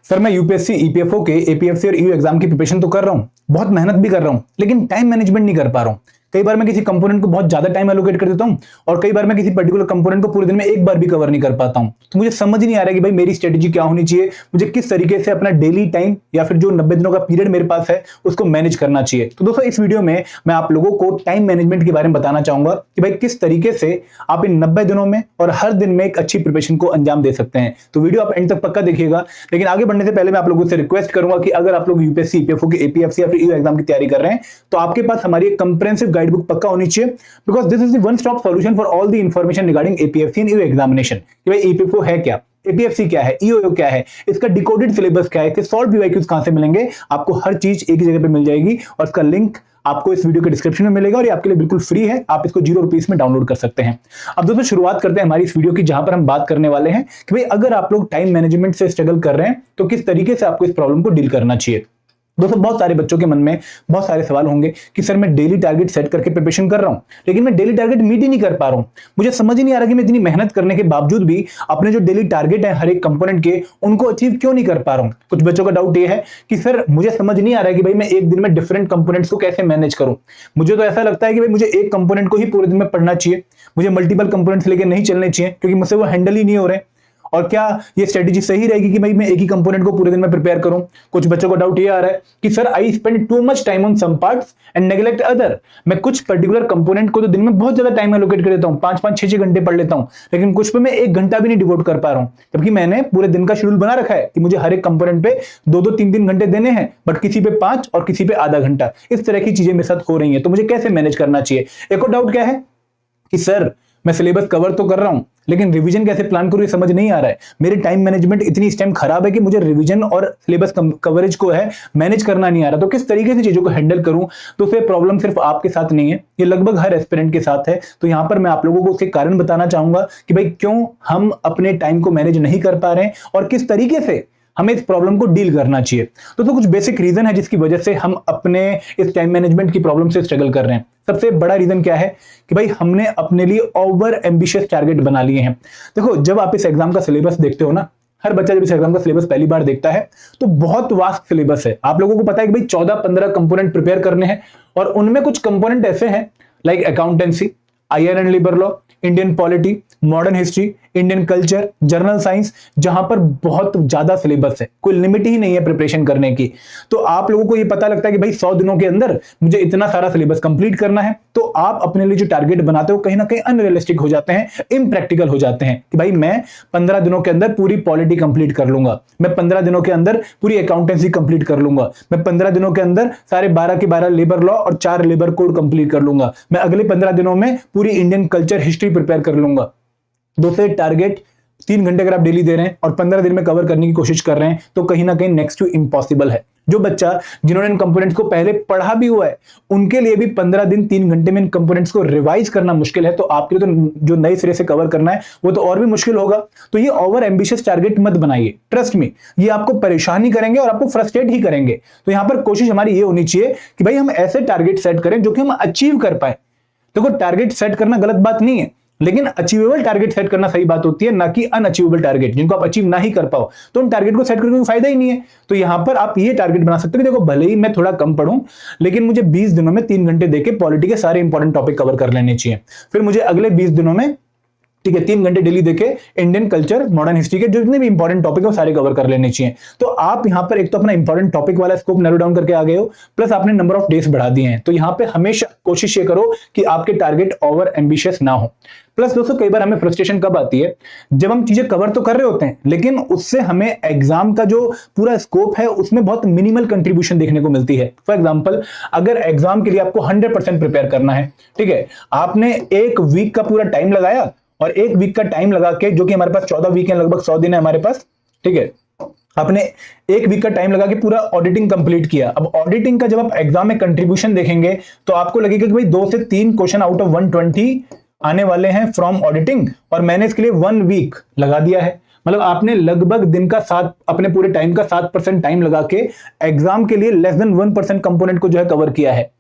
Sir मैं UPSC, EPFO के, APFC और ईयू एग्जाम की प्रिपरेशन तो कर रहा हूँ, बहुत मेहनत भी कर रहा हूँ, लेकिन टाइम मैनेजमेंट नहीं कर पा रहा हूँ। कई बार मैं किसी कंपोनेंट को बहुत ज्यादा टाइम एलोकेट कर देता हूँ और कई बार मैं किसी पर्टिकुलर कंपोनेंट को पूरे दिन में एक बार भी कवर नहीं कर पाता हूँ। तो मुझे समझ नहीं आ रहा है कि भाई मेरी स्ट्रेटेजी क्या होनी चाहिए, मुझे किस तरीके से अपना डेली टाइम या फिर जो 90 दिनों का पीरियड मेरे पास है उसको मैनेज करना चाहिए। तो दोस्तों इस वीडियो में मैं आप लोगों को टाइम मैनेजमेंट के बारे में बताना चाहूंगा कि भाई किस तरीके से आप इन 90 दिनों में और हर दिन में एक अच्छी प्रिपरेशन को अंजाम दे सकते हैं। तो वीडियो आप एंड तक पक्का देखिएगा। लेकिन आगे बढ़ने से पहले मैं आप लोगों से रिक्वेस्ट करूंगा कि अगर आप लोग यूपीएससी, ईपीएफओ के, एपीएफसी या फिर ईयू एग्जाम की तैयारी कर रहे हैं तो आपके पास हमारी एक कंप्रेहेंसिव गाइड बुक पक्का होनी चाहिए, because this is the one stop solution for all the information regarding APFC and EU examination. कि भाई ईपीएफओ है क्या, एपीएफसी क्या है, ईओ क्या है, इसका डिकोडेड सिलेबस क्या है, इसके सॉल्व पीवाईक्यूज कहां से मिलेंगे, आपको हर चीज एक ही जगह पे मिल जाएगी और इसका लिंक आपको इस वीडियो के डिस्क्रिप्शन में मिलेगा और ये आपके लिए बिल्कुल फ्री है, आप इसको 0 रुपीस में डाउनलोड कर सकते हैं। अब दोस्तों शुरुआत करते हैं हमारी इस वीडियो की, जहां पर हम बात करने वाले हैं कि भाई अगर आप लोग टाइम मैनेजमेंट से स्ट्रगल कर रहे हैं तो किस तरीके से आपको इस प्रॉब्लम को डील करना चाहिए। दोस्तों बहुत सारे बच्चों के मन में बहुत सारे सवाल होंगे कि सर मैं डेली टारगेट सेट करके प्रिपरेशन कर रहा हूं, लेकिन मैं डेली टारगेट मीट ही नहीं कर पा रहा हूं। मुझे समझ ही नहीं आ रहा कि मैं इतनी मेहनत करने के बावजूद भी अपने जो डेली टारगेट है हर एक कंपोनेंट के, उनको अचीव क्यों नहीं कर पा रहा हूं। कुछ बच्चों का डाउट ये है कि सर मुझे समझ नहीं आ रहा है कि भाई मैं एक दिन में डिफरेंट कंपोनेंट्स को कैसे मैनेज करूं। मुझे तो ऐसा लगता है कि भाई मुझे एक कंपोनेंट को ही पूरे दिन में पढ़ना चाहिए, मुझे मल्टीपल कंपोनेंट्स लेके नहीं चलने चाहिए क्योंकि मुझसे वो हैंडल ही नहीं हो रहे। और क्या ये स्ट्रेटेजी सही रहेगी कि भाई मैं एक ही कंपोनेंट को पूरे दिन में प्रिपेयर करूं। कुछ बच्चों को डाउट ये आ रहा है कि sir I spend too much time on some parts and neglect other. मैं कुछ पर्टिकुलर कंपोनेंट को तो दिन में बहुत ज्यादा टाइम एलोकेट कर देता हूं, 5-5, 6-6 घंटे पढ़ लेता हूं, लेकिन कुछ पे मैं 1 घंटा भी नहीं डिवोट कर पा रहा हूं, जबकि मैंने पूरे दिन का शेड्यूल बना रखा है कि मुझे हर एक कंपोनेंट पे 2-2, 3-3 घंटे देने हैं, बट किसी पे 5 और किसी पे आधा घंटा। इस तरह की चीजें मेरे साथ हो रही है, तो मुझे कैसे मैनेज करना चाहिए। एक और डाउट क्या है कि सर मैं सिलेबस कवर तो कर रहा हूं, लेकिन रिवीजन कैसे प्लान करूं ये समझ नहीं आ रहा है। मेरी टाइम मैनेजमेंट इतनी इस टाइम खराब है कि मुझे रिवीजन और सिलेबस कवरेज को है मैनेज करना नहीं आ रहा। तो किस तरीके से चीजों को हैंडल करूं। तो फिर प्रॉब्लम सिर्फ आपके साथ नहीं है, ये लगभग हर एस्पिरेंट के साथ है। तो यहां पर मैं आप लोगों को उसके कारण बताना चाहूंगा कि भाई क्यों हम अपने टाइम को मैनेज नहीं कर पा रहे हैं और किस तरीके से हमें इस प्रॉब्लम को डील करना चाहिए। तो कुछ बेसिक रीजन है जिसकी वजह से हम अपने इस टाइम मैनेजमेंट की प्रॉब्लम से स्ट्रगल कर रहे हैं। सबसे बड़ा रीजन क्या है कि भाई हमने अपने लिए ओवर एम्बिशियस टारगेट बना लिए हैं। देखो जब आप इस एग्जाम का सिलेबस देखते हो ना, हर बच्चा जब इस एग्जाम का सिलेबस पहली बार देखता है तो बहुत वास्ट सिलेबस है। आप लोगों को पता है कि भाई 14-15 कंपोनेंट प्रिपेयर करने हैं और उनमें कुछ कंपोनेंट ऐसे हैं like accountancy, IR and labour law, Indian polity, modern history, Indian culture, journal science, जहां पर बहुत ज्यादा सिलेबस है, कोई लिमिट ही नहीं है प्रिपरेशन करने की। तो आप लोगों को ये पता लगता है कि भाई 100 दिनों के अंदर मुझे इतना सारा सिलेबस कंप्लीट करना है, तो आप अपने लिए जो टारगेट बनाते हो कहीं ना कहीं अनरियलिस्टिक हो जाते हैं, इम्प्रैक्टिकल हो जाते हैं कि भाई मैं 15 दिनों के अंदर पूरी पॉलिटी कंप्लीट कर लूंगा, मैं 15 दिनों के अंदर पूरी अकाउंटेंसी कंप्लीट कर लूंगा, मैं 15 दिनों के अंदर सारे 12 के 12 लेबर लॉ और 4 लेबर कोड कंप्लीट कर लूंगा, मैं अगले 15 दिनों में पूरी इंडियन कल्चर हिस्ट्री प्रिपेयर कर लूंगा। दूसरे टारगेट 3 घंटे अगर आप डेली दे रहे हैं और 15 दिन में कवर करने की कोशिश कर रहे हैं तो कहीं ना कहीं नेक्स्ट टू इम्पॉसिबल है। जो बच्चा जिन्होंने इन कंपोनेंट्स को पहले पढ़ा भी हुआ है उनके लिए भी 15 दिन 3 घंटे में इन कंपोनेंट्स को रिवाइज करना मुश्किल है, तो आपके लिए तो जो नए सिरे से कवर करना है वो तो और भी मुश्किल होगा। तो ये ओवर एम्बिशियस टारगेट मत बनाइए, ट्रस्ट मी, ये आपको परेशान ही करेंगे और आपको फ्रस्ट्रेट ही करेंगे। तो यहां पर कोशिश हमारी ये होनी चाहिए कि भाई हम ऐसे टारगेट सेट करें जो कि हम अचीव कर पाए। देखो टारगेट सेट करना गलत बात नहीं है, लेकिन अचीवेबल टारगेट सेट करना सही बात होती है, ना कि अनअचीवेबल टारगेट जिनको आप अचीव ना ही कर पाओ। तो उन टारगेट को सेट करने का फायदा ही नहीं है। तो यहां पर आप ये टारगेट बना सकते हो कि देखो भले ही मैं थोड़ा कम पढ़ूं, लेकिन मुझे 20 दिनों में 3 घंटे देके पॉलिटी के सारे इंपॉर्टेंट टॉपिक कवर कर लेने चाहिए। फिर मुझे अगले 20 दिनों में 3 घंटे डेली देके इंडियन कल्चर, मॉडर्न हिस्ट्री के जितने भी इंपॉर्टेंट टॉपिक है वो सारे कवर कर लेने चाहिए। तो आप यहां पर एक तो अपना इंपॉर्टेंट टॉपिक वाला स्कोप नैरो डाउन करके आ गए हो, प्लस आपने नंबर ऑफ डेज बढ़ा दिए हैं। तो यहां पे हमेशा कोशिश ये करो कि आपके टारगेट ओवर एम्बिशियस ना हो। प्लस दोस्तों कई बार हमें फ्रस्ट्रेशन कब आती है, जब हम चीजें कवर तो कर रहे होते हैं लेकिन उससे हमें एग्जाम का जो पूरा स्कोप है उसमें बहुत मिनिमल कंट्रीब्यूशन देखने को मिलती है। फॉर एग्जांपल अगर एग्जाम के लिए आपको 100% प्रिपेयर करना है, ठीक है, आपने 1 वीक का पूरा टाइम लगाया और 1 वीक का टाइम लगा के, जो कि हमारे पास 14 वीक है, लगभग 100 दिन है हमारे पास, ठीक है, आपने 1 वीक का टाइम लगा के पूरा ऑडिटिंग कंप्लीट किया। अब ऑडिटिंग का जब आप एग्जाम में कंट्रीब्यूशन देखेंगे तो आपको लगेगा कि भाई 2 से 3 क्वेश्चन आउट ऑफ 120 आने वाले हैं फ्रॉम ऑडिटिंग, और मैंने इसके लिए 1 वीक लगा दिया है। मतलब आपने लगभग दिन का 7, अपने पूरे टाइम का 7% टाइम लगा के एग्जाम के लिए लेस देन 1% कंपोनेंट को जो है कवर किया है,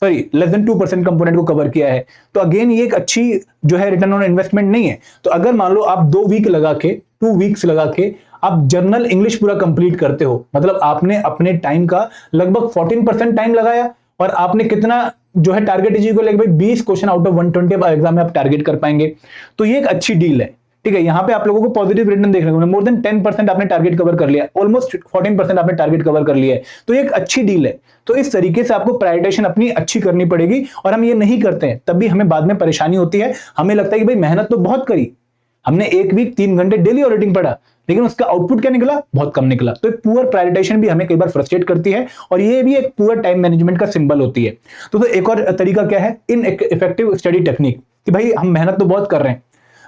सॉरी लेस देन 2% कंपोनेंट को कवर किया है। तो अगेन ये एक अच्छी जो है रिटर्न ऑन इन्वेस्टमेंट नहीं है। तो अगर मान लो आप 2 वीक लगा के, 2 वीक्स लगा के आप जर्नल इंग्लिश पूरा कंप्लीट करते हो, मतलब आपने अपने टाइम का लगभग 14% टाइम लगाया और आपने कितना जो है टारगेट अचीव कर लिया, भाई 20 क्वेश्चन आउट ऑफ 120 एग्जाम में आप टारगेट कर पाएंगे, तो ये एक अच्छी डील है। ठीक है, यहाँ पे आप लोगों को पॉजिटिव रिटर्न देखने को मिला, मोर देन 10% आपने टारगेट कवर कर लिया, ऑलमोस्ट 14% आपने टारगेट कवर कर लिया है, तो ये एक अच्छी डील है। तो इस तरीके से आपको प्रायोरिटाइजेशन अपनी अच्छी करनी पड़ेगी, और हम ये नहीं करते हैं तब भी हमें बाद में परेशानी होती है। हमें लगता है कि भाई मेहनत तो बहुत करी, हमने एक वीक 3 घंटे डेली ऑडिटिंग पढ़ा, लेकिन उसका आउटपुट क्या निकला, बहुत कम निकला। तो एक पुअर प्रायोरिटाइजेशन भी हमें कई बार फ्रस्ट्रेट करती है, और ये भी एक पुअर टाइम मैनेजमेंट का सिंबल होती है। तो एक और तरीका क्या है, इन इफेक्टिव स्टडी टेक्निक, कि भाई हम मेहनत तो बहुत कर रहे हैं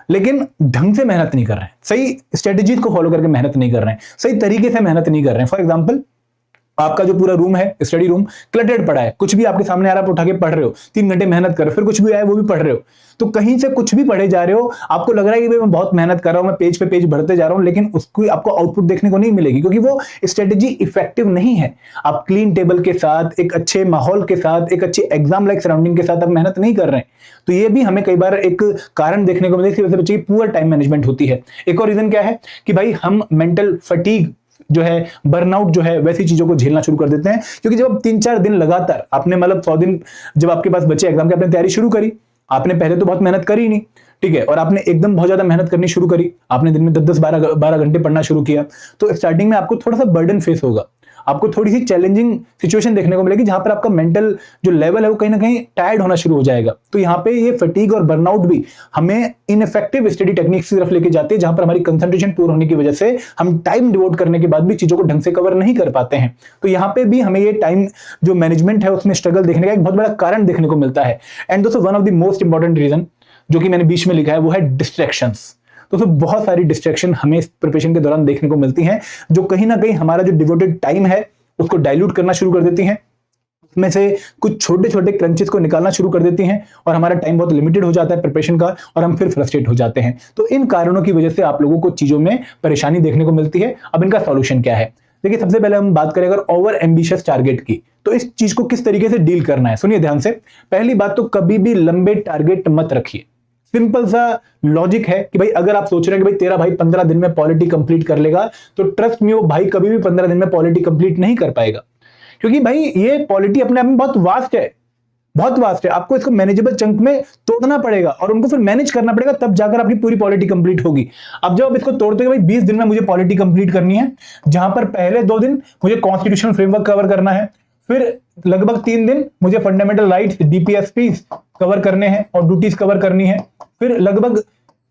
लेकिन ढंग से मेहनत नहीं कर रहे हैं, सही स्ट्रेटेजीज को फॉलो करके मेहनत नहीं कर रहे हैं, सही तरीके से मेहनत नहीं कर रहे हैं। फॉर एग्जांपल, आपका जो पूरा रूम है, स्टडी रूम क्लटर्ड पड़ा है, कुछ भी आपके सामने आ रहा है, आप उठा के पढ़ रहे हो, 3 घंटे मेहनत कर रहे हो, फिर कुछ भी आए वो भी पढ़ रहे हो, तो कहीं से कुछ भी पढ़े जा रहे हो, आपको लग रहा है कि भाई मैं बहुत मेहनत कर रहा हूं, मैं पेज पे पेज बढ़ते जा रहा हूं, लेकिन उसको आपको आउटपुट देखने को नहीं मिलेगी, क्योंकि वो स्ट्रेटेजी इफेक्टिव नहीं है। आप क्लीन टेबल के साथ, एक अच्छे माहौल के साथ, एक अच्छी एग्जाम लाइक सराउंडिंग के साथ आप मेहनत नहीं कर रहे हैं। तो ये भी हमें कई बार एक कारण देखने को मिलता है, इसकी वजह से बच्चे की पुअर टाइम मैनेजमेंट होती है। एक और रीजन क्या है कि भाई हम मेंटल फटीग जो है, बर्नआउट जो है, वैसी चीजों को झेलना शुरू कर देते हैं। क्योंकि जब आप 3-4 दिन लगातार आपने, मतलब 100 दिन जब आपके पास बचे एग्जाम की, आपने तैयारी शुरू करी, आपने पहले तो बहुत मेहनत करी नहीं, ठीक है, और आपने एकदम बहुत ज्यादा मेहनत करनी शुरू करी, आपने दिन में 10-10 12 घंटे पढ़ना शुरू किया, तो स्टार्टिंग में आपको थोड़ा सा बर्डन फेस होगा, आपको थोड़ी सी चैलेंजिंग सिचुएशन देखने को मिलेगी, जहां पर आपका मेंटल जो लेवल है वो कहीं ना कहीं टायर्ड होना शुरू हो जाएगा। तो यहाँ पे ये फटीग और बर्नआउट भी हमें इनइफेक्टिव स्टडी टेक्निक्स की तरफ लेके जाती है, जहां पर हमारी कंसंट्रेशन पूर्ण होने की वजह से हम टाइम डिवोट करने के बाद भी चीजों को ढंग से कवर नहीं कर पाते हैं। तो यहाँ पे भी हमें ये टाइम जो मैनेजमेंट है उसमें स्ट्रगल देखने का एक बहुत बड़ा कारण देखने को मिलता है। एंड दोस्तों, one of the most important reason जो कि मैंने बीच में लिखा है वो है डिस्ट्रैक्शंस। तो बहुत सारी डिस्ट्रैक्शन हमें प्रिपरेशन के दौरान देखने को मिलती हैं, जो कहीं ना कहीं हमारा जो डिवोटेड टाइम है उसको डाइल्यूट करना शुरू कर देती हैं, उसमें से कुछ छोटे छोटे क्रंचेस को निकालना शुरू कर देती हैं, और हमारा टाइम बहुत लिमिटेड हो जाता है प्रिपरेशन का, और हम फिर फ्रस्ट्रेट हो जाते हैं। तो इन कारणों की वजह से आप लोगों को चीजों में परेशानी देखने को मिलती है। अब इनका सॉल्यूशन क्या है? देखिए, सबसे पहले हम बात करें अगर ओवर एम्बिशियस टारगेट की, तो इस चीज को किस तरीके से डील करना है, सुनिए ध्यान से। पहली बात तो कभी भी लंबे टारगेट मत रखिए। सिंपल सा लॉजिक है कि भाई अगर आप सोच रहे हैं कि भाई तेरा भाई 15 दिन में पॉलिटी कंप्लीट कर लेगा, तो ट्रस्ट मी, वो भाई कभी भी 15 दिन में पॉलिटी कंप्लीट नहीं कर पाएगा। क्योंकि भाई ये पॉलिटी अपने आप में बहुत वास्ट है, बहुत वास्ट है। आपको इसको मैनेजेबल चंक में तोड़ना पड़ेगा और उनको फिर मैनेज करना पड़ेगा, तब जाकर आपकी पूरी पॉलिटी कंप्लीट होगी। अब जब आप इसको तोड़ते हो भाई 20 दिन में मुझे पॉलिटी कंप्लीट करनी है, जहां पर पहले 2 दिन मुझे कॉन्स्टिट्यूशनल फ्रेमवर्क कवर करना है, फिर लगभग 3 दिन मुझे फंडामेंटल राइट्स डीपीएसपी कवर करने हैं और ड्यूटीज कवर करनी है, फिर लगभग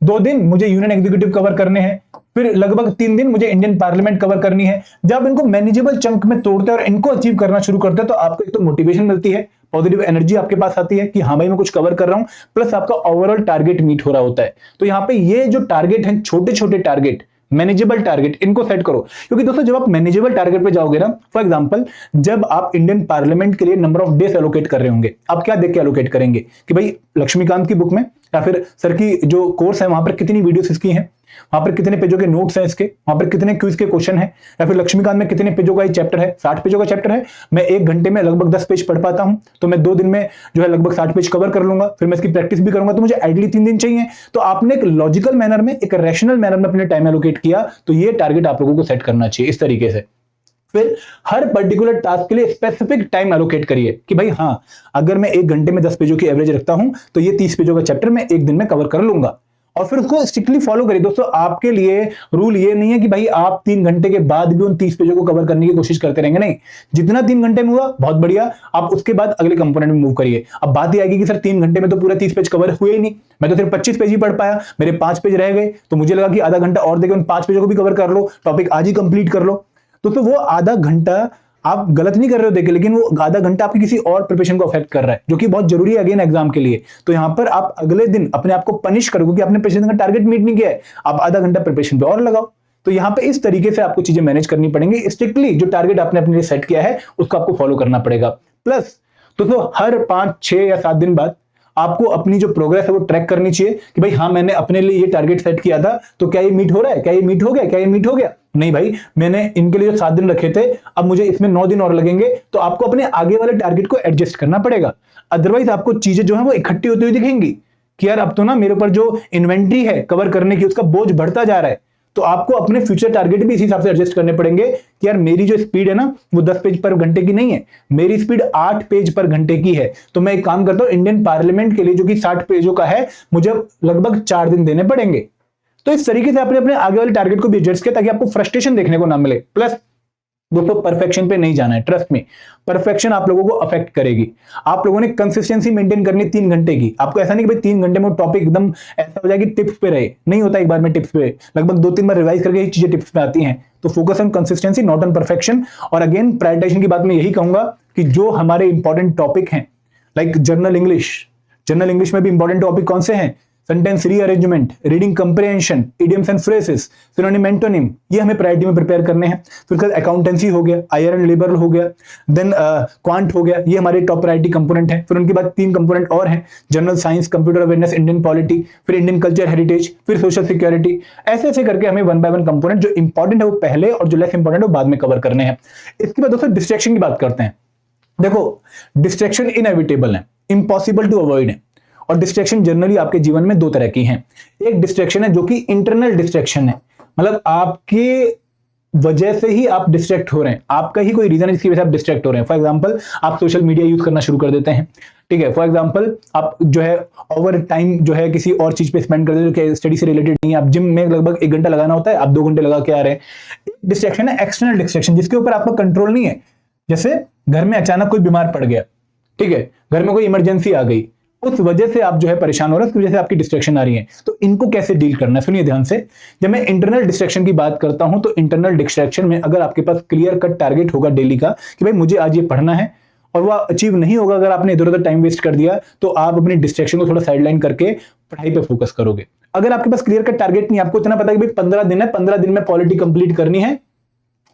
2 दिन मुझे यूनियन एग्जीक्यूटिव कवर करने हैं, फिर लगभग 3 दिन मुझे इंडियन पार्लियामेंट कवर करनी है। जब इनको मैनेजेबल चंक में तोड़ते हैं और इनको अचीव करना शुरू करते हैं, तो आपको एक तो मोटिवेशन मिलती है, पॉजिटिव एनर्जी आपके पास आती है कि हाँ भाई मैं कुछ कवर कर रहा हूं, प्लस आपका ओवरऑल टारगेट मीट हो रहा होता है। तो यहाँ पे ये जो टारगेट है, छोटे छोटे टारगेट, मैनेजेबल टारगेट, इनको सेट करो। क्योंकि दोस्तों जब आप मैनेजेबल टारगेट पे जाओगे ना, फॉर एग्जांपल जब आप इंडियन पार्लियामेंट के लिए नंबर ऑफ डेज एलोकेट कर रहे होंगे, आप क्या देख के एलोकेट करेंगे कि भाई लक्ष्मीकांत की बुक में या फिर सर की जो कोर्स है वहां पर कितनी वीडियोस इसकी हैं, वहां पर कितने पेजों के नोट्स हैं इसके, वहां पर कितने क्विज के क्वेश्चन हैं, या फिर लक्ष्मीकांत में कितने पेजों का ये चैप्टर है, 60 पेजों का चैप्टर है, मैं 1 घंटे में लगभग 10 पेज पढ़ पाता हूं, तो मैं 2 दिन में जो है लगभग 60 पेज कवर कर लूंगा, फिर मैं इसकी प्रैक्टिस भी करूंगा, तो मुझे आइडियली 3 दिन चाहिए। तो आपने एक लॉजिकल मैनर में, एक रैशनल मैनर में अपने टाइम एलोकेट किया, तो ये टारगेट आप लोगों को सेट करना चाहिए इस तरीके से। फिर हर पर्टिकुलर टास्क के लिए स्पेसिफिक टाइम एलोकेट करिए कि भाई हाँ, अगर मैं 1 घंटे में 10 पेजों की एवरेज रखता हूं, तो ये 30 पेजों का चैप्टर मैं 1 दिन में कवर कर लूंगा, और फिर उसको स्ट्रिक्टली फॉलो करिए। दोस्तों आपके लिए रूल ये नहीं है कि भाई आप 3 घंटे के बाद भी उन 30 पेजों को कवर करने की कोशिश करते रहेंगे, नहीं। जितना 3 घंटे में हुआ बहुत बढ़िया, आप उसके बाद अगले कंपोनेंट में मूव करिए। अब बात ये आएगी कि सर 3 घंटे में तो पूरे 30 पेज कवर हुए ही नहीं, मैं तो सिर्फ 25 पेज ही पढ़ पाया, मेरे 5 पेज रह गए, तो मुझे लगा कि आधा घंटा और देके उन 5 पेजों को भी कवर कर लो, टॉपिक आज ही कंप्लीट कर लो। तो वो आधा घंटा आप गलत नहीं कर रहे हो देखिए, लेकिन वो आधा घंटा आपकी किसी और प्रिपरेशन को अफेक्ट कर रहा है, जो कि बहुत जरूरी है अगेन एग्जाम के लिए। तो यहां पर आप अगले दिन अपने आप को पनिश करोगे कि आपने प्रिपरेशन का टारगेट मीट नहीं किया है, आप आधा घंटा प्रिपरेशन पे और लगाओ। तो यहां पे इस तरीके से आपको चीजें मैनेज करनी पड़ेंगी। स्ट्रिक्टली जो टारगेट आपने अपने लिए सेट किया है उसको आपको फॉलो करना पड़ेगा। प्लस दोस्तों हर 5, 6 या 7 दिन बाद आपको अपनी जो प्रोग्रेस है वो ट्रैक करनी चाहिए कि भाई हाँ, मैंने अपने लिए ये टारगेट सेट किया था, तो क्या ये मीट हो रहा है, क्या ये मीट हो गया, क्या ये मीट हो गया? नहीं भाई, मैंने इनके लिए जो 7 दिन रखे थे, अब मुझे इसमें 9 दिन और लगेंगे, तो आपको अपने आगे वाले टारगेट को एडजस्ट करना पड़ेगा। अदरवाइज आपको चीजें जो है वो इकट्ठी होती हुई दिखेंगी कि यार अब तो ना मेरे ऊपर जो इन्वेंट्री है कवर करने की, उसका बोझ बढ़ता जा रहा है, तो आपको अपने फ्यूचर टारगेट भी इस हिसाब से एडजस्ट करने पड़ेंगे कि यार मेरी जो स्पीड है ना वो 10 पेज पर घंटे की नहीं है, मेरी स्पीड 8 पेज पर घंटे की है। तो मैं एक काम करता हूं, इंडियन पार्लियामेंट के लिए जो कि 60 पेजों का है, मुझे लगभग 4 दिन देने पड़ेंगे। तो इस तरीके से आपने अपने आगे वाले टारगेट को भी एडजस्ट किया ताकि आपको फ्रस्ट्रेशन देखने को ना मिले। प्लस दोस्तों परफेक्शन पे नहीं जाना है, ट्रस्ट में परफेक्शन आप लोगों को अफेक्ट करेगी। आप लोगों ने कंसिस्टेंसी मेंटेन करनी 3 घंटे की। आपको ऐसा नहीं कि भाई 3 घंटे में टॉपिक एकदम ऐसा हो जाए कि टिप्स पे रहे, नहीं होता एक बार में टिप्स पे, लगभग 2-3 बार रिवाइज करके ये चीजें टिप्स पे आती हैं। तो focus on consistency, not on perfection. और अगेन प्रायोरिटाइजेशन की बात मैं यही कहूंगा कि जो हमारे इंपॉर्टेंट टॉपिक हैं, लाइक जनरल इंग्लिश में भी इंपॉर्टेंट टॉपिक कौन से हैं? Sentence rearrangement, reading comprehension, idioms and phrases, synonym antonym, ये हमें प्रायोरिटी में प्रिपेयर करने हैं। फिर अकाउंटेंसी हो गया, आईआर एंड लेबर हो गया, देन क्वांट हो गया, ये हमारे टॉप प्रायोरिटी कंपोनेंट है। फिर उनके बाद 3 कंपोनेंट और हैं, general science, computer awareness, Indian polity, फिर इंडियन कल्चर हेरिटेज, फिर सोशल सिक्योरिटी। ऐसे ऐसे करके हमें 1 बाय 1 कंपोनेंट जो इंपॉर्टेंट है वो पहले और जो लेस इंपॉर्टेंट है वो बाद में कवर करने हैं। इसके बाद दोस्तों डिस्ट्रैक्शन की बात करते हैं। देखो डिस्ट्रैक्शन इनएविटेबल है, इम्पॉसिबल टू अवॉइड है। और डिस्ट्रैक्शन जनरली आपके जीवन में 2 तरह की हैं। एक डिस्ट्रैक्शन है जो कि इंटरनल डिस्ट्रैक्शन है, मतलब आपके वजह से ही आप डिस्ट्रैक्ट हो रहे हैं, आपका ही कोई रीजन है जिसकी वजह से आप डिस्ट्रैक्ट हो रहे हैं। फॉर एग्जांपल आप सोशल मीडिया यूज करना शुरू कर देते हैं, ठीक है। फॉर एग्जांपल आप जो है ओवर टाइम जो है किसी और चीज पे स्पेंड कर देते हैं जो स्टडी से रिलेटेड नहीं है। आप जिम में लगभग 1 घंटा लगाना होता है, आप 2 घंटे लगा के आ रहे हैं। डिस्ट्रैक्शन है एक्सटर्नल डिस्ट्रैक्शन, जिसके ऊपर आपका कंट्रोल नहीं है। जैसे घर में अचानक कोई बीमार पड़ गया, ठीक है, घर में कोई इमरजेंसी आ गई, उस वजह से आप जो है परेशान हो रहे हैं, उसकी वजह से आपकी डिस्ट्रैक्शन आ रही है। तो इनको कैसे डील करना है सुनिए ध्यान से। जब मैं इंटरनल डिस्ट्रैक्शन की बात करता हूं तो इंटरनल डिस्ट्रैक्शन में अगर आपके पास क्लियर कट टारगेट होगा डेली का कि भाई मुझे आज ये पढ़ना है और वो अचीव नहीं होगा, अगर आपने इधर उधर टाइम वेस्ट कर दिया, तो आप अपनी डिस्ट्रैक्शन को थोड़ा साइडलाइन करके पढ़ाई पे फोकस करोगे। अगर आपके पास क्लियर कट टारगेट नहीं, आपको इतना पता है कि भाई 15 दिन है, 15 दिन में पॉलिटी कंप्लीट करनी है,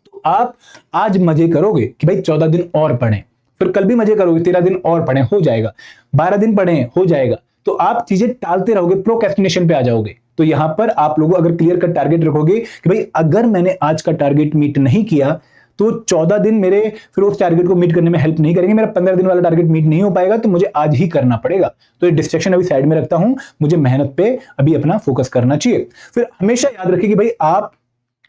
तो आप आज मजे करोगे कि भाई 14 दिन और पढ़ें, फिर कल भी मजे करोगे, 13 दिन और पढ़ें, हो जाएगा, 12 दिन पढ़ें, हो जाएगा। तो आप चीजें टालते रहोगे, प्रोक्रेस्टिनेशन पे आ जाओगे। तो यहां पर आप लोग अगर क्लियर कट टारगेट रखोगे कि भाई अगर मैंने आज का टारगेट मीट नहीं किया तो 14 दिन मेरे फिर उस टारगेट को मीट करने में हेल्प नहीं करेंगे, मेरा 15 दिन वाला टारगेट मीट नहीं हो पाएगा, तो मुझे आज ही करना पड़ेगा। तो ये डिस्ट्रैक्शन अभी साइड में रखता हूं, मुझे मेहनत पे अभी अपना फोकस करना चाहिए। फिर हमेशा याद रखिए कि भाई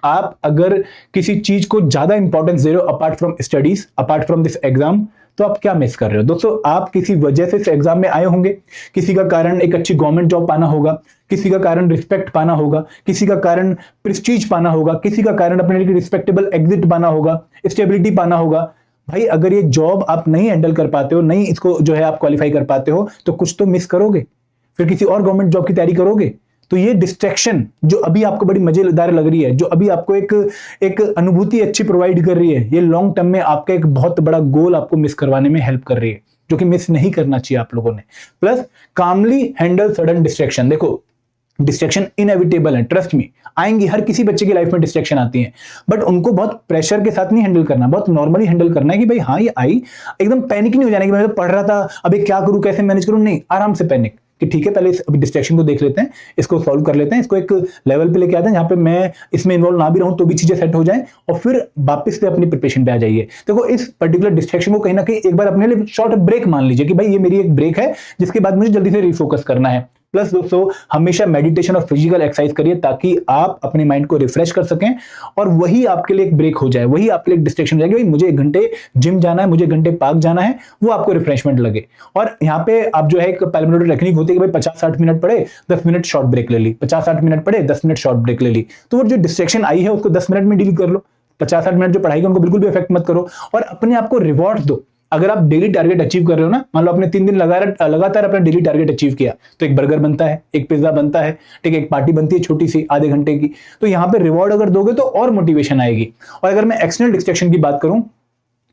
आप अगर किसी चीज को ज्यादा इंपॉर्टेंस दे रहे हो apart from studies, apart from this exam, तो आप क्या मिस कर रहे हो दोस्तों। आप किसी वजह से इस एग्जाम में आए होंगे, किसी का कारण एक अच्छी गवर्नमेंट जॉब पाना होगा, किसी का कारण रिस्पेक्ट पाना होगा, किसी का कारण प्रेस्टीज पाना होगा, किसी का कारण अपने लिए रिस्पेक्टेबल एग्जिट पाना होगा, स्टेबिलिटी पाना होगा। भाई अगर ये जॉब आप नहीं हैंडल कर पाते हो, नहीं इसको जो है आप क्वालिफाई कर पाते हो, तो कुछ तो मिस करोगे, फिर किसी और गवर्नमेंट जॉब की तैयारी करोगे। तो ये डिस्ट्रैक्शन जो अभी आपको बड़ी मजेदार लग रही है, जो अभी आपको एक अनुभूति अच्छी प्रोवाइड कर रही है, ये लॉन्ग टर्म में आपका एक बहुत बड़ा गोल आपको मिस करवाने में हेल्प कर रही है, जो कि मिस नहीं करना चाहिए आप लोगों ने। प्लस कामली हैंडल सडन डिस्ट्रैक्शन। देखो डिस्ट्रैक्शन इनएविटेबल है, ट्रस्ट मी, आएंगी, हर किसी बच्चे की लाइफ में डिस्ट्रैक्शन आती है, बट उनको बहुत प्रेशर के साथ नहीं हैंडल करना, बहुत नॉर्मली हैंडल करना है कि भाई हाँ ये आई, एकदम पैनिक नहीं हो जाना कि मैं तो पढ़ रहा था अभी क्या करूं, कैसे मैनेज करूं, नहीं, आराम से पैनिक कि ठीक है पहले अभी डिस्ट्रैक्शन को देख लेते हैं, इसको सॉल्व कर लेते हैं, इसको एक लेवल पे लेके आते हैं जहां पे मैं इसमें इन्वॉल्व ना भी रहूं तो भी चीजें सेट हो जाएं, और फिर वापस से अपनी प्रिपरेशन पे आ जाइए। देखो इस पर्टिकुलर डिस्ट्रैक्शन को कहीं ना कहीं एक बार अपने लिए शॉर्ट ब्रेक मान लीजिए कि भाई ये मेरी एक ब्रेक है, जिसके बाद मुझे जल्दी से रिफोकस करना है। प्लस दोस्तों हमेशा मेडिटेशन और फिजिकल एक्सरसाइज करिए ताकि आप अपने माइंड को रिफ्रेश कर सकें, और वही आपके लिए एक ब्रेक हो जाए, वही आपके लिए एक डिस्ट्रैक्शन हो जाएगी। भाई मुझे 1 घंटे जिम जाना है, मुझे 1 घंटे पार्क जाना है, वो आपको रिफ्रेशमेंट लगे। और यहाँ पे आप जो है एक पैरामीटर टेक्निक होती है कि भाई 50-60 मिनट पढ़े, 10 मिनट शॉर्ट ब्रेक ले ली, 50-60 मिनट पढ़े, 10 मिनट शॉर्ट ब्रेक ले ली। तो वो जो डिस्ट्रैक्शन आई है उसको 10 मिनट में डील कर लो, 50-60 मिनट जो पढ़ाई है उनको बिल्कुल भी इफेक्ट मत करो, और अपने आप को रिवॉर्ड दो। अगर आप डेली टारगेट अचीव कर रहे हो ना, मान लो आपने 3 दिन लगातार अपना डेली टारगेट अचीव किया, तो एक बर्गर बनता है, एक पिज्जा बनता है, ठीक है, एक पार्टी बनती है छोटी सी आधे घंटे की। तो यहाँ पे रिवॉर्ड अगर दोगे तो और मोटिवेशन आएगी। और अगर मैं एक्सटर्नल डिस्ट्रैक्शन की बात करूं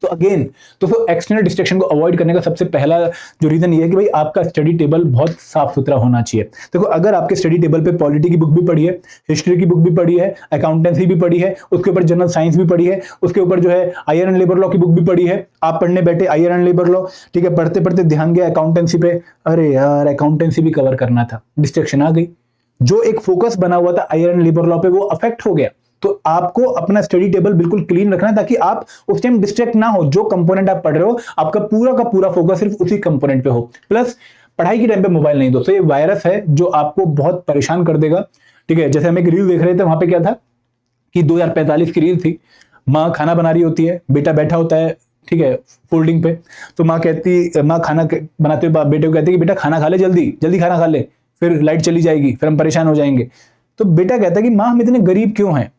तो अगेन तो एक्सटर्नल डिस्ट्रैक्शन को अवॉइड करने का सबसे पहला जो रीजन ये है कि भाई आपका स्टडी टेबल बहुत साफ सुथरा होना चाहिए। देखो अगर आपके स्टडी टेबल पे पॉलिटी की बुक भी पढ़ी है, हिस्ट्री की बुक भी पढ़ी है, अकाउंटेंसी भी पढ़ी है, उसके ऊपर जनरल साइंस भी पढ़ी है, उसके ऊपर जो है आईआर एंड लेबर लॉ की बुक भी पढ़ी है, आप पढ़ने बैठे आईआर एंड लेबर लॉ, ठीक है, पढ़ते पढ़ते ध्यान गया अकाउंटेंसी पे, अरे यार अकाउंटेंसी भी कवर करना था, डिस्ट्रैक्शन आ गई, जो एक फोकस बना हुआ था आईआर एंड लेबर लॉ पे वो अफेक्ट हो गया। तो आपको अपना स्टडी टेबल बिल्कुल क्लीन रखना है ताकि आप उस टाइम डिस्ट्रैक्ट ना हो। जो कंपोनेंट आप पढ़ रहे हो आपका पूरा का पूरा फोकस सिर्फ उसी कंपोनेंट पे हो। प्लस पढ़ाई के टाइम पे मोबाइल नहीं दोस्तों, ये वायरस है जो आपको बहुत परेशान कर देगा, ठीक है। जैसे हम एक रील देख रहे थे, वहां पे क्या था कि 2045 की रील थी। माँ खाना बना रही होती है, बेटा बैठा होता है, ठीक है, फोल्डिंग पे। तो माँ खाना बनाते हुए बेटे को कहती है कि बेटा खाना खा ले, जल्दी जल्दी खाना खा ले, फिर लाइट चली जाएगी, फिर हम परेशान हो जाएंगे। तो बेटा कहता है कि माँ हम इतने गरीब क्यों हैं।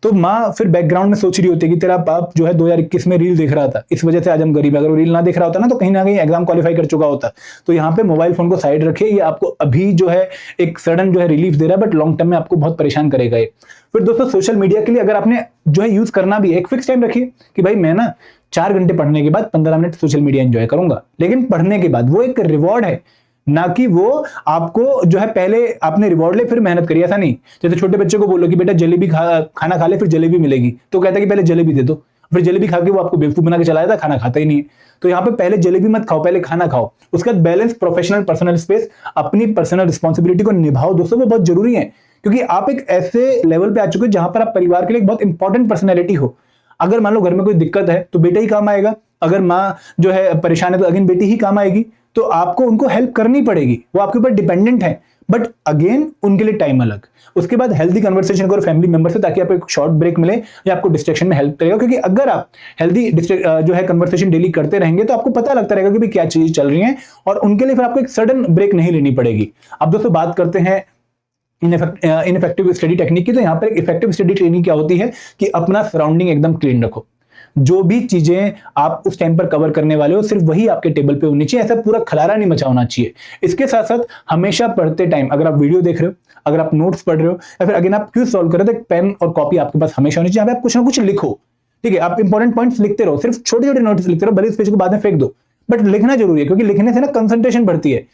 तो माँ फिर बैकग्राउंड में सोच रही होती है कि तेरा बाप जो है 2021 में रील देख रहा था, इस वजह से आज हम गरीब है। अगर वो रील ना देख रहा होता ना तो कहीं ना कहीं एग्जाम क्वालिफाई कर चुका होता। तो यहाँ पे मोबाइल फोन को साइड रखिए, ये आपको अभी जो है एक सडन जो है रिलीफ दे रहा है, बट लॉन्ग टर्म में आपको बहुत परेशान करेगा ये। फिर दोस्तों सोशल मीडिया के लिए अगर आपने जो है यूज करना भी, एक फिक्स टाइम रखिए कि भाई मैं ना 4 घंटे पढ़ने के बाद 15 मिनट सोशल मीडिया एंजॉय करूंगा, लेकिन पढ़ने के बाद वो एक रिवॉर्ड है, ना कि वो आपको जो है पहले आपने रिवॉर्ड ले फिर मेहनत करी, ऐसा नहीं। जैसे छोटे बच्चे को बोलो कि बेटा जलेबी खाना खा ले, फिर जलेबी मिलेगी, तो कहता है कि पहले जलेबी दे दो, फिर जलेबी खा के वो आपको बेवकूफ बना के चला जाता है, खाना खाता ही नहीं है। तो यहाँ पे पहले जलेबी मत खाओ, पहले खाना खाओ। उसके बाद बैलेंस प्रोफेशनल पर्सनल स्पेस, अपनी पर्सनल रिस्पॉन्सिबिलिटी को निभाओ दोस्तों, वो बहुत जरूरी है, क्योंकि आप एक ऐसे लेवल पे आ चुके हो जहां पर आप परिवार के लिए एक बहुत इंपॉर्टेंट पर्सनैलिटी हो। अगर मान लो घर में कोई दिक्कत है तो बेटा ही काम आएगा, अगर माँ जो है परेशान है तो अगेन बेटी ही काम आएगी। तो आपको उनको हेल्प करनी पड़ेगी, वो आपके ऊपर डिपेंडेंट है, बट अगेन उनके लिए टाइम अलग। उसके बाद हेल्दी कन्वर्सेशन करो फैमिली मेंबर से, ताकि आपको एक शॉर्ट ब्रेक मिले या आपको डिस्ट्रैक्शन में हेल्प करेगा। क्योंकि अगर आप हेल्दी जो है कन्वर्सेशन डेली करते रहेंगे तो आपको पता लगता रहेगा कि भाई क्या चीज चल रही है, और उनके लिए फिर आपको एक सडन ब्रेक नहीं लेनी पड़ेगी। अब दोस्तों बात करते हैं इनफेक्टिव स्टडी टेक्निक की। तो यहाँ पर एक इफेक्टिव स्टडी टेक्निक क्या होती है कि अपना सराउंडिंग एकदम क्लीन रखो। जो भी चीजें आप उस टाइम पर कवर करने वाले हो सिर्फ वही आपके टेबल पे होनी चाहिए, ऐसा पूरा खलारा नहीं मचा होना चाहिए। इसके साथ साथ हमेशा पढ़ते टाइम, अगर आप वीडियो देख रहे हो, अगर आप नोट्स पढ़ रहे हो, या फिर अगर आप क्विज सॉल्व कर रहे हो, तो एक पेन और कॉपी आपके पास हमेशा होनी चाहिए। आप कुछ ना कुछ लिखो, ठीक है, आप इंपॉर्टेंट पॉइंट्स लिखते रहो, सिर्फ छोटे छोटे नोट्स लिखते रहो, भले इस पेज को बाद में फेंक दो, बट लिखना जरूरी है, क्योंकि लिखने से ना कंसंट्रेशन बढ़ती है।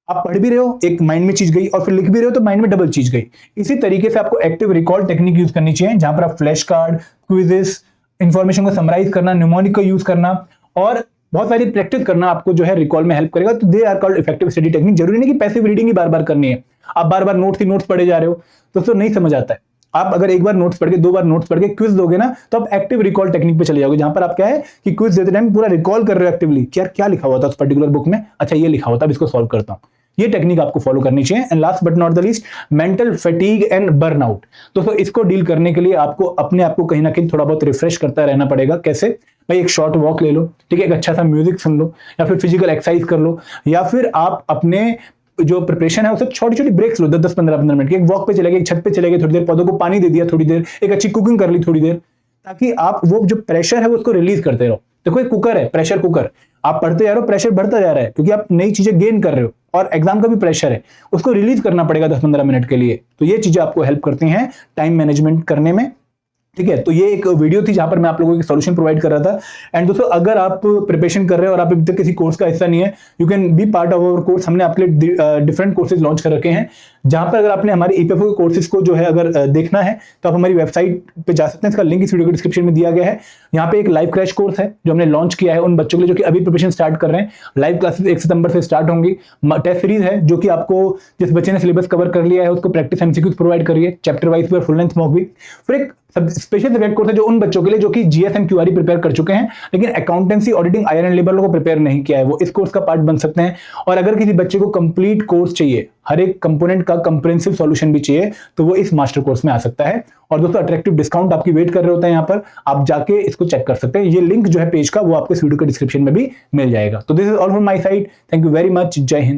आप पढ़ भी रहे हो, एक माइंड में चीज गई, और फिर लिख भी रहे हो तो माइंड में डबल चीज गई। इसी तरीके से आपको एक्टिव रिकॉल टेक्निक यूज करनी चाहिए, जहां पर आप फ्लैश कार्ड, क्विजेस, इंफॉर्मेशन को समराइज करना, न्यूमोनिक को यूज करना और बहुत सारी प्रैक्टिस करना आपको जो है रिकॉल में हेल्प करेगा। तो they are called effective study technique. जरूरी नहीं कि पैसिव रीडिंग ही बार बार करनी है, आप बार बार नोट्स ही नोट्स पढ़े जा रहे हो तो नहीं समझ आता है। आप अगर एक बार नोट्स पढ़ के 2 बार नोट्स पढ़ के क्विज दोगे ना, तो आप एक्टिव रिकॉल टेक्निक पे चले जाओगे, जहां पर आप क्या है कि क्विज देते टाइम पूरा रिकॉल कर रहे हो एक्टिवली, क्या लिखा हुआ था उस पर्टिकुलर बुक में, अच्छा ये लिखा हुआ था, अब इसको सॉल्व करता हूं। ये टेक्निक आपको फॉलो करनी चाहिए। And last but not the least, mental fatigue and burnout. दोस्तों इसको डील करने के लिए आपको अपने आप को कहीं ना कहीं थोड़ा बहुत रिफ्रेश करता रहना पड़ेगा। कैसे भाई, एक शॉर्ट वॉक ले लो, ठीक है, एक अच्छा सा म्यूजिक सुन लो, या फिर फिजिकल एक्सरसाइज कर लो, या फिर आप अपने जो प्रिपरेशन है उसे छोटी छोटी ब्रेक्स लो, 10-15 मिनट की। एक वॉक पे चले गए, एक छत पे चले गए, थोड़ी देर पौधों को पानी दे दिया, थोड़ी देर एक अच्छी कुकिंग कर ली थोड़ी देर, ताकि आप वो जो प्रेशर है वो उसको रिलीज करते रहो। देखो एक कुकर है, प्रेशर कुकर, आप पढ़ते जा रहे हो, प्रेशर बढ़ता जा रहा है, क्योंकि आप नई चीजें गेन कर रहे हो, और एग्जाम का भी प्रेशर है, उसको रिलीज करना पड़ेगा 10-15 मिनट के लिए। तो ये चीजें आपको हेल्प करती हैं टाइम मैनेजमेंट करने में, ठीक है। तो ये एक वीडियो थी जहां पर मैं आप लोगों को सॉल्यूशन प्रोवाइड कर रहा था। एंड दोस्तों अगर आप प्रिपरेशन कर रहे हो और आप अभी तक किसी कोर्स का हिस्सा नहीं है, you can be part of our course. हमने आपके लिए डिफरेंट कोर्सेज लॉन्च कर रखे हैं, जहां पर अगर आपने हमारे ईपीएफओ के कोर्सेज को जो है अगर देखना है तो आप हमारी वेबसाइट पे जा सकते हैं। इसका लिंक इस वीडियो के डिस्क्रिप्शन में दिया गया है। यहाँ पे एक लाइव क्रैश कोर्स है जो हमने लॉन्च किया है उन बच्चों के लिए जो कि अभी प्रिपरेशन स्टार्ट कर रहे हैं। लाइव क्लासेस 1 सितंबर से स्टार्ट होंगी। टेस्ट सीरीज है जो कि आपको जिस बच्चे ने सिलेबस कवर कर लिया है उसको प्रैक्टिस एमसीक्यूज प्रोवाइड करिए, चैप्टर वाइज पर फुल लेंथ मॉक भी। फिर एक स्पेशल सब्जेक्ट कोर्स है जो उन बच्चों के लिए जो कि जीएस एंड क्यूआरई प्रिपेयर कर चुके हैं, लेकिन accountancy, auditing, IR and labour को प्रिपेयर नहीं किया है, वो इस कोर्स का पार्ट बन सकते हैं। और अगर किसी बच्चे को कंप्लीट कोर्स चाहिए, हर एक कंपोनेंट का कंप्रेहेंसिव सॉल्यूशन भी चाहिए, तो वो इस मास्टर कोर्स में आ सकता है। और दोस्तों अट्रैक्टिव डिस्काउंट आपकी वेट कर रहे होते हैं, यहाँ पर आप जाके इसको चेक कर सकते हैं। ये लिंक जो है पेज का वो आपको इस वीडियो के डिस्क्रिप्शन में भी मिल जाएगा। तो this is all from my side, thank you very much, जय हिंद।